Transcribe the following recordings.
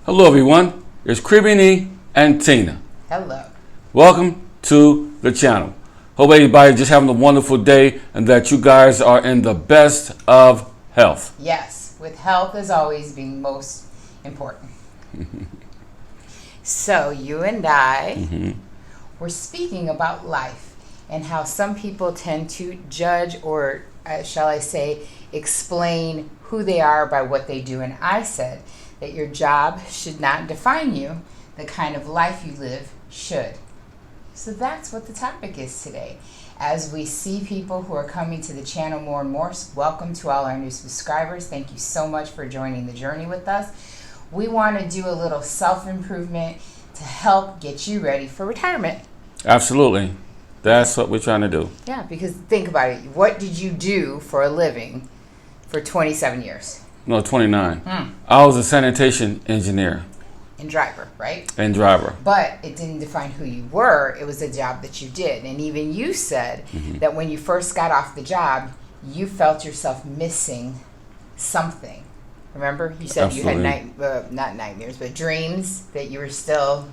Hello everyone, it's Cribini and Tina. Hello. Welcome to the channel. Hope everybody just having a wonderful day and that you guys are in the best of health. Yes, with health as always being most important. So you and I were speaking about life and how some people tend to judge or shall I say explain who they are by what they do, and I said that your job should not define you. The kind of life you live should. So that's what the topic is today. As we see people who are coming to the channel more and more, welcome to all our new subscribers. Thank you so much for joining the journey with us. We want to do a little self-improvement to help get you ready for retirement. Absolutely. That's what we're trying to do. Yeah, because think about it. What did you do for a living for 27 years? No, 29. I was a sanitation engineer. And driver, right? And driver. But it didn't define who you were. It was a job that you did. And even you said that when you first got off the job, you felt yourself missing something. Remember? You said Absolutely. You had not nightmares, but dreams that you were still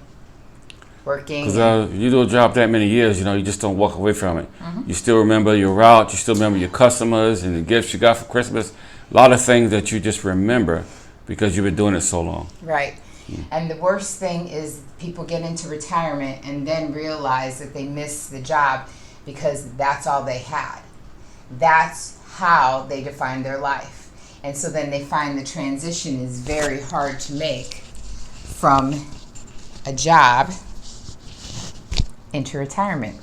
working. Because you do a job that many years, you just don't walk away from it. You still remember your route. You still remember your customers and the gifts you got for Christmas. A lot of things that you just remember because you've been doing it so long. Right. And the worst thing is people get into retirement and then realize that they miss the job because that's all they had. That's how they define their life. And so then they find the transition is very hard to make from a job into retirement.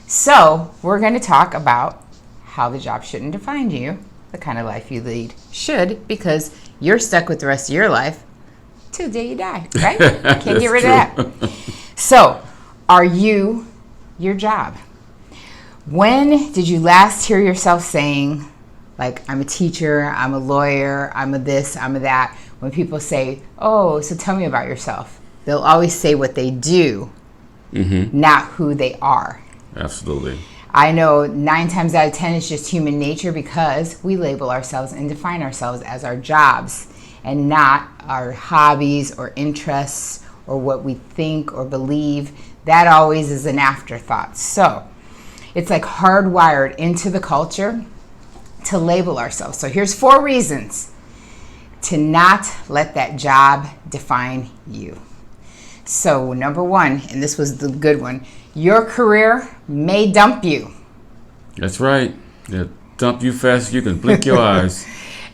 So we're going to talk about how the job shouldn't define you, the kind of life you lead should, because you're stuck with the rest of your life till the day you die, right? Can't get rid of that. So, are you your job? When did you last hear yourself saying, like, I'm a teacher, I'm a lawyer, I'm a this, I'm a that? When people say, oh, so tell me about yourself. They'll always say what they do, not who they are. Absolutely. I know 9 times out of 10 it's just human nature because we label ourselves and define ourselves as our jobs and not our hobbies or interests or what we think or believe. That always is an afterthought. So it's like hardwired into the culture to label ourselves. So here's 4 reasons to not let that job define you. So number 1, and this was the good one, your career may dump you. That's right. They'll dump you fast you can blink your eyes.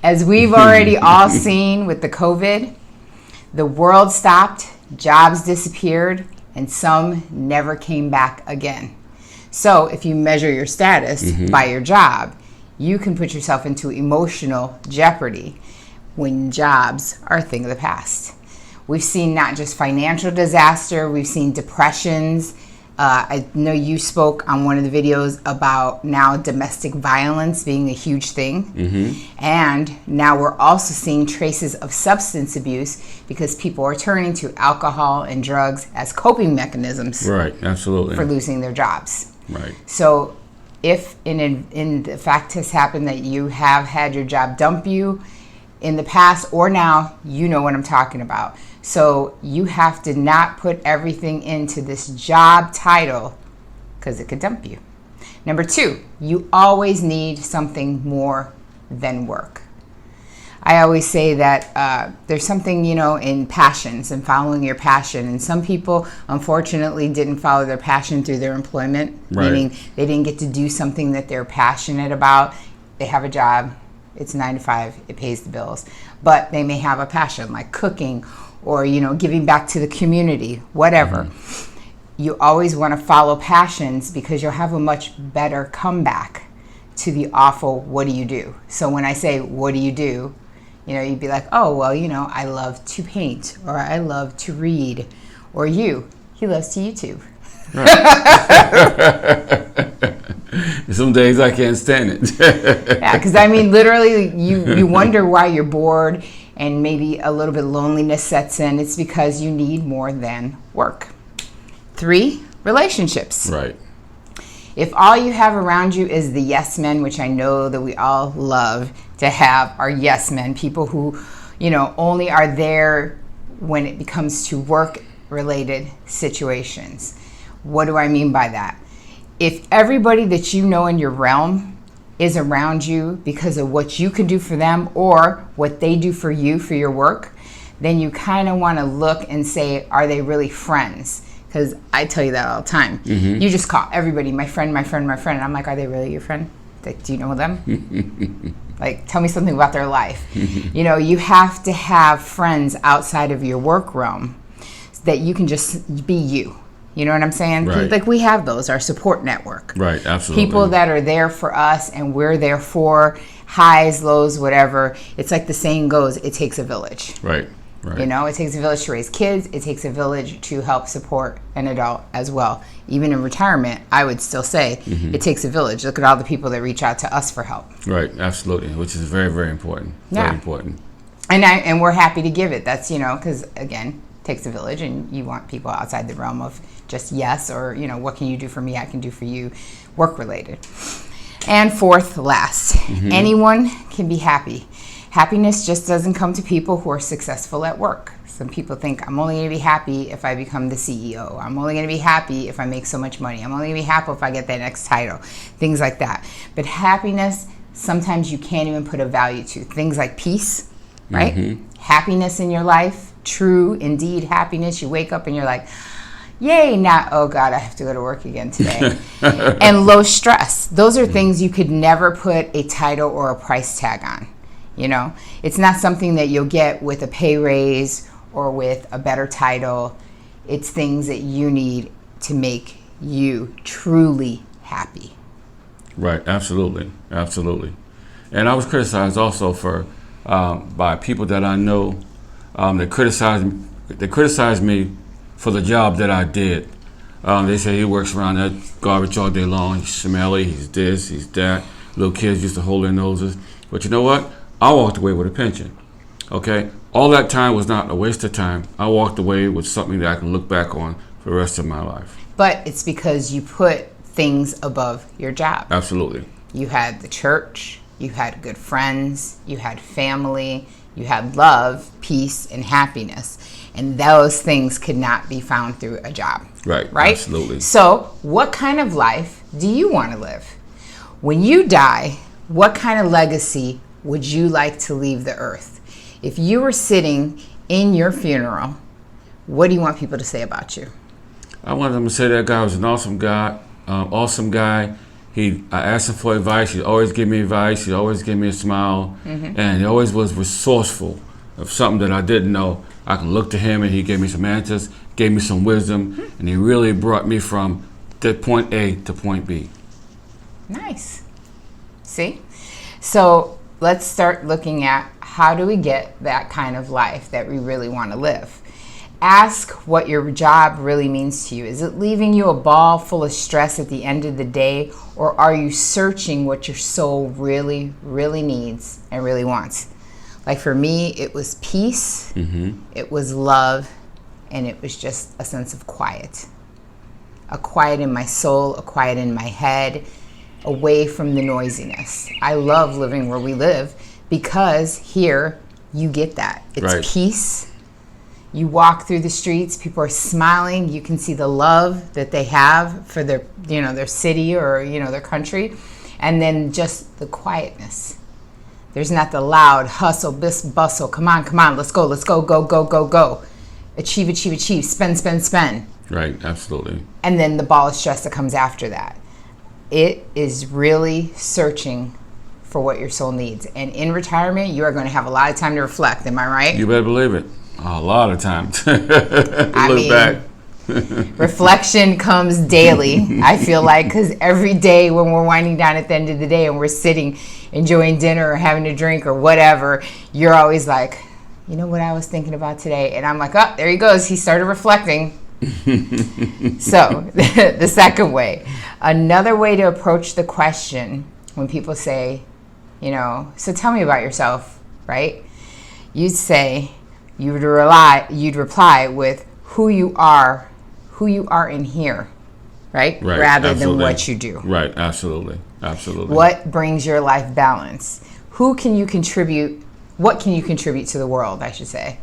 As we've already all seen with the COVID, the world stopped, jobs disappeared, and some never came back again. So if you measure your status by your job, you can put yourself into emotional jeopardy when jobs are a thing of the past. We've seen not just financial disaster, we've seen depressions. I know you spoke on one of the videos about now domestic violence being a huge thing. And now we're also seeing traces of substance abuse because people are turning to alcohol and drugs as coping mechanisms. Right, absolutely. For losing their jobs. Right. So if in the fact has happened that you have had your job dump you in the past or now, you know what I'm talking about. So you have to not put everything into this job title because it could dump you. Number 2, you always need something more than work. I always say that there's something, in passions and following your passion. And some people, unfortunately, didn't follow their passion through their employment, meaning they didn't get to do something that they're passionate about. They have a job. It's 9 to 5. It pays the bills. But they may have a passion like cooking or, giving back to the community, whatever. You always want to follow passions because you'll have a much better comeback to the awful, what do you do? So when I say, what do you do? You'd be like, oh, well, I love to paint or I love to read. Or he loves to YouTube. Right. Some days I can't stand it. Yeah, because literally you wonder why you're bored and maybe a little bit of loneliness sets in. It's because you need more than work. 3, relationships. Right. If all you have around you is the yes men, which I know that we all love to have, are yes men, people who, only are there when it becomes to work-related situations. What do I mean by that? If everybody that you know in your realm is around you because of what you can do for them or what they do for you for your work, then you kind of want to look and say, are they really friends? Because I tell you that all the time. You just call everybody, my friend, my friend, my friend. And I'm like, are they really your friend? Like, do you know them? Like, tell me something about their life. You know, you have to have friends outside of your work realm so that you can just be you. You know what I'm saying? Right. Like, we have those, our support network. Right, absolutely. People that are there for us and we're there for, highs, lows, whatever. It's like the saying goes, it takes a village. Right, right. You know, it takes a village to raise kids. It takes a village to help support an adult as well. Even in retirement, I would still say it takes a village. Look at all the people that reach out to us for help. Right, absolutely, which is very, very important. Yeah. Very important. And we're happy to give it. That's, you know, because, again, it takes a village, and you want people outside the realm of just yes or, you know, what can you do for me? I can do for you, work-related. And fourth, last, anyone can be happy. Happiness just doesn't come to people who are successful at work. Some people think, I'm only going to be happy if I become the CEO. I'm only going to be happy if I make so much money. I'm only going to be happy if I get that next title. Things like that. But happiness, sometimes you can't even put a value to. Things like peace, right? Happiness in your life, true, indeed, happiness. You wake up and you're like, yay, not, oh God, I have to go to work again today. And low stress. Those are things you could never put a title or a price tag on. You know, it's not something that you'll get with a pay raise or with a better title. It's things that you need to make you truly happy. Right, absolutely, absolutely. And I was criticized also for by people that I know. They criticized me for the job that I did. They say he works around that garbage all day long. He's smelly. He's this. He's that. Little kids used to hold their noses. But you know what? I walked away with a pension. Okay, all that time was not a waste of time. I walked away with something that I can look back on for the rest of my life. But it's because you put things above your job. Absolutely. You had the church, you had good friends, you had family, you had love, peace, and happiness. And those things could not be found through a job. Right, right? absolutely. So what kind of life do you want to live? When you die, what kind of legacy would you like to leave the earth? If you were sitting in your funeral, what do you want people to say about you? I want them to say that guy was an awesome guy. I asked him for advice. He'd always give me advice. He'd always give me a smile. And he always was resourceful of something that I didn't know. I can look to him and he gave me some answers, gave me some wisdom, and he really brought me from point A to point B. Nice. See? So let's start looking at how do we get that kind of life that we really want to live. Ask what your job really means to you. Is it leaving you a ball full of stress at the end of the day, or are you searching what your soul really, really needs and really wants? Like for me, it was peace, it was love, and it was just a sense of quiet. A quiet in my soul, a quiet in my head, away from the noisiness. I love living where we live because here you get that. It's right. Peace. You walk through the streets, people are smiling. You can see the love that they have for their, their city or, their country. And then just the quietness. There's not the loud hustle, bustle. Come on, let's go, go. Achieve, spend. Right, absolutely. And then the ball of stress that comes after that. It is really searching for what your soul needs. And in retirement, you are going to have a lot of time to reflect. Am I right? You better believe it. A lot of time. Back. Reflection comes daily, I feel like, because every day when we're winding down at the end of the day and we're sitting, enjoying dinner or having a drink or whatever, you're always like, you know what I was thinking about today? And I'm like, oh, there he goes. He started reflecting. So the second way, another way to approach the question when people say, so tell me about yourself, right? You'd reply with who you are in here, right? Rather absolutely. Than what you do. Right, absolutely. What brings your life balance? What can you contribute to the world, I should say?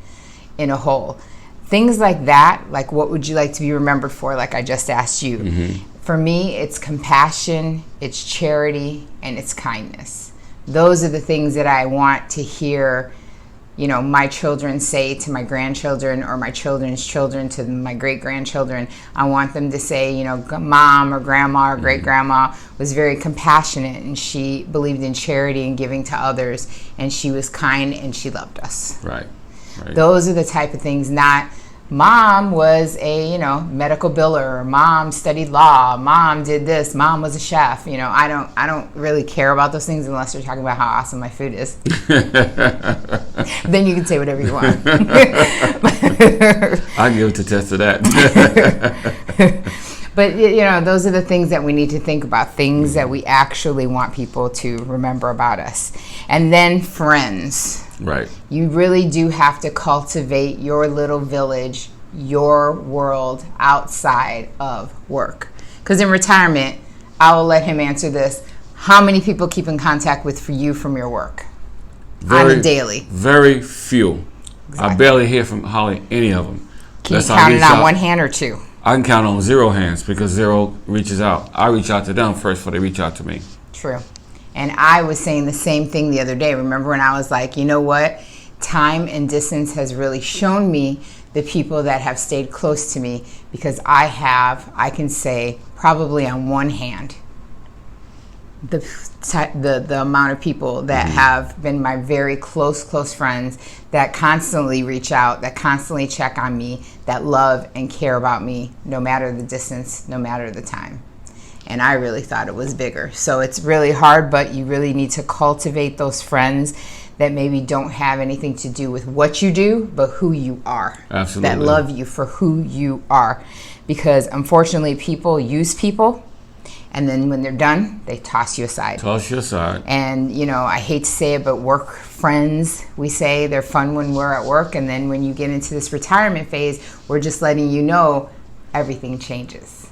in a whole. Things like that, like what would you like to be remembered for, like I just asked you. For me, it's compassion, it's charity, and it's kindness. Those are the things that I want to hear, my children say to my grandchildren, or my children's children to my great-grandchildren. I want them to say, mom or grandma or great-grandma was very compassionate, and she believed in charity and giving to others, and she was kind, and she loved us. Right. Those are the type of things, not mom was a, medical biller, or mom studied law, mom did this, mom was a chef. I don't really care about those things unless you're talking about how awesome my food is. Then you can say whatever you want. I give to test of that. But, those are the things that we need to think about, things that we actually want people to remember about us. And then friends. Right. You really do have to cultivate your little village, your world outside of work. Because in retirement, I will let him answer this. How many people keep in contact with you from your work? On a daily? Very few. Exactly. I barely hear from hardly any of them. Can you count it on one hand or two? I can count on 0 hands because 0 reaches out. I reach out to them first before they reach out to me. True. And I was saying the same thing the other day. Remember when I was like, you know what? Time and distance has really shown me the people that have stayed close to me, because I can say probably on one hand the amount of people that have been my very close friends, that constantly reach out, that constantly check on me, that love and care about me, no matter the distance, no matter the time. And I really thought it was bigger. So it's really hard, but you really need to cultivate those friends that maybe don't have anything to do with what you do, but who you are. Absolutely. That love you for who you are. Because unfortunately, people use people, and then when they're done, they toss you aside. And, I hate to say it, but work friends, we say they're fun when we're at work. And then when you get into this retirement phase, we're just letting you know everything changes.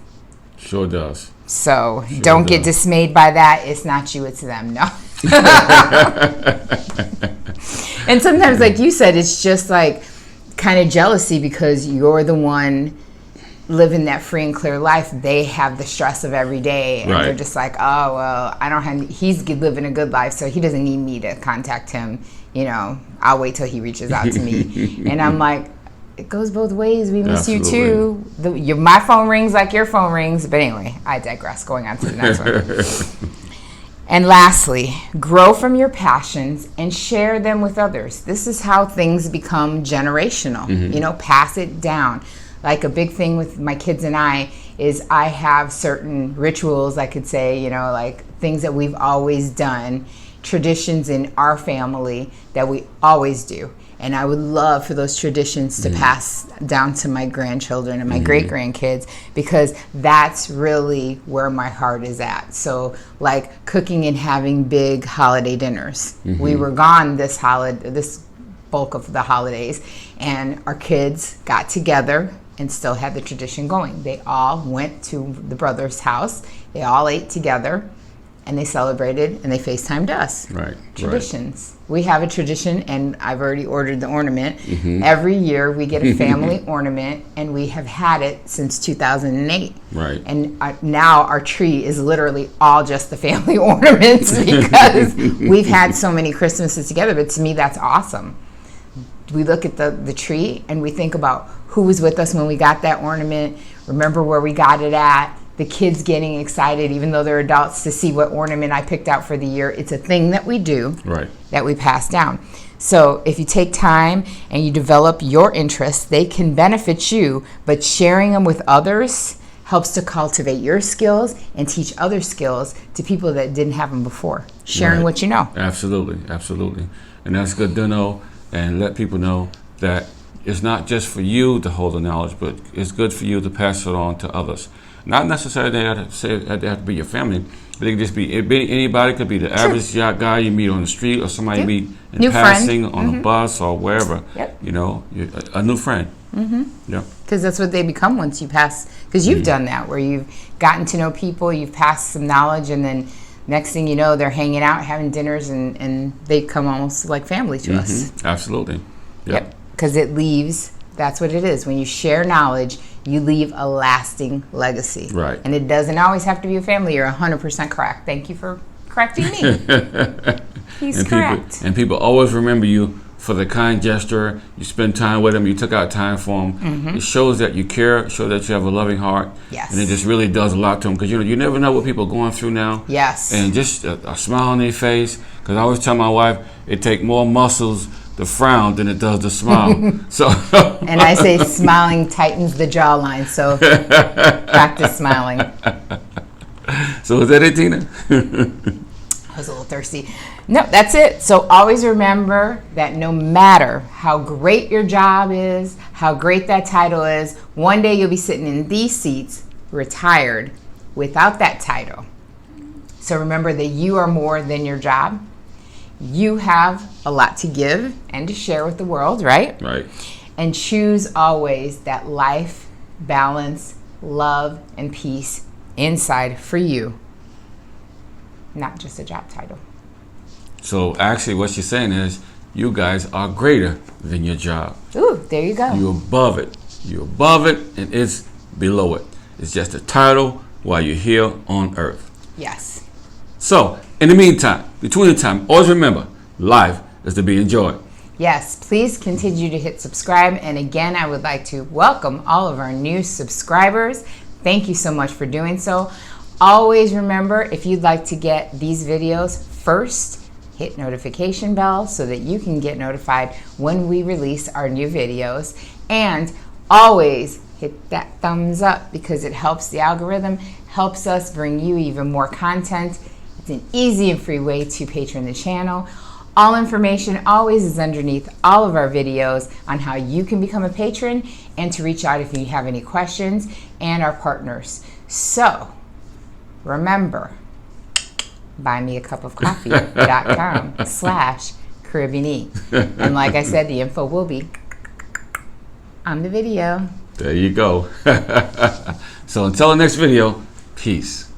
Sure does. So don't get dismayed by that. It's not you, it's them. No. And sometimes, like you said, it's just like kind of jealousy because you're the one living that free and clear life. They have the stress of every day, and they're just like, oh, well, he's living a good life, so he doesn't need me to contact him. I'll wait till he reaches out to me. And I'm like, it goes both ways. We miss you too. My phone rings like your phone rings. But anyway, I digress. Going on to the next one. And lastly, grow from your passions and share them with others. This is how things become generational. Pass it down. Like a big thing with my kids and I is I have certain rituals, I could say, like things that we've always done, traditions in our family that we always do. And I would love for those traditions to pass down to my grandchildren and my great-grandkids, because that's really where my heart is at. So like cooking and having big holiday dinners. We were gone this bulk of the holidays, and our kids got together and still had the tradition going. They all went to the brother's house. They all ate together, and they celebrated, and they FaceTimed us. Traditions. We have a tradition, and I've already ordered the ornament. Every year we get a family ornament, and we have had it since 2008. And now our tree is literally all just the family ornaments because we've had so many Christmases together. But to me, that's awesome. We look at the tree, and we think about who was with us when we got that ornament, remember where we got it at, the kids getting excited, even though they're adults, to see what ornament I picked out for the year. It's a thing that we do, that we pass down. So if you take time and you develop your interests, they can benefit you, but sharing them with others helps to cultivate your skills and teach other skills to people that didn't have them before. Sharing what you know. Absolutely. And that's good to know, and let people know that it's not just for you to hold the knowledge, but it's good for you to pass it on to others. Not necessarily they have to be your family, but it could just be anybody. Could be the average guy you meet on the street, or somebody you meet in new passing friend. On a bus or wherever. A new friend. Because that's what they become once you pass. Because you've done that, where you've gotten to know people, you've passed some knowledge, and then next thing you know, they're hanging out, having dinners, and they come almost like family to us. Absolutely. Yep. because it leaves. That's what it is. When you share knowledge, you leave a lasting legacy. Right. And it doesn't always have to be a family. You're 100% correct. Thank you for correcting me. He's correct. People always remember you for the kind gesture. You spend time with them. You took out time for them. Mm-hmm. It shows that you care. It shows that you have a loving heart. Yes. And it just really does a lot to them, because you never know what people are going through now. Yes. And just a smile on their face. Because I always tell my wife, it takes more muscles to frown than it does to smile. So. And I say smiling tightens the jawline. So practice smiling. So is that it, Tina? I was a little thirsty. No, that's it. So always remember that no matter how great your job is, how great that title is, one day you'll be sitting in these seats, retired, without that title. So remember that you are more than your job. You have a lot to give and to share with the world, right? Right. And choose always that life, balance, love, and peace inside for you. Not just a job title. So actually what she's saying is, you guys are greater than your job. Ooh, there you go. You're above it. You're above it, and it's below it. It's just a title while you're here on earth. Yes. So, in the meantime, between the time, always remember, life is to be enjoyed. Yes, please continue to hit subscribe. And again, I would like to welcome all of our new subscribers. Thank you so much for doing so. Always remember, if you'd like to get these videos first, hit notification bell so that you can get notified when we release our new videos. And always hit that thumbs up, because it helps the algorithm, helps us bring you even more content. It's an easy and free way to patron the channel. All information always is underneath all of our videos on how you can become a patron and to reach out if you have any questions, and our partners. So remember, buymeacupofcoffee.com/Caribbean. And like I said, the info will be on the video. There you go. So until the next video, peace.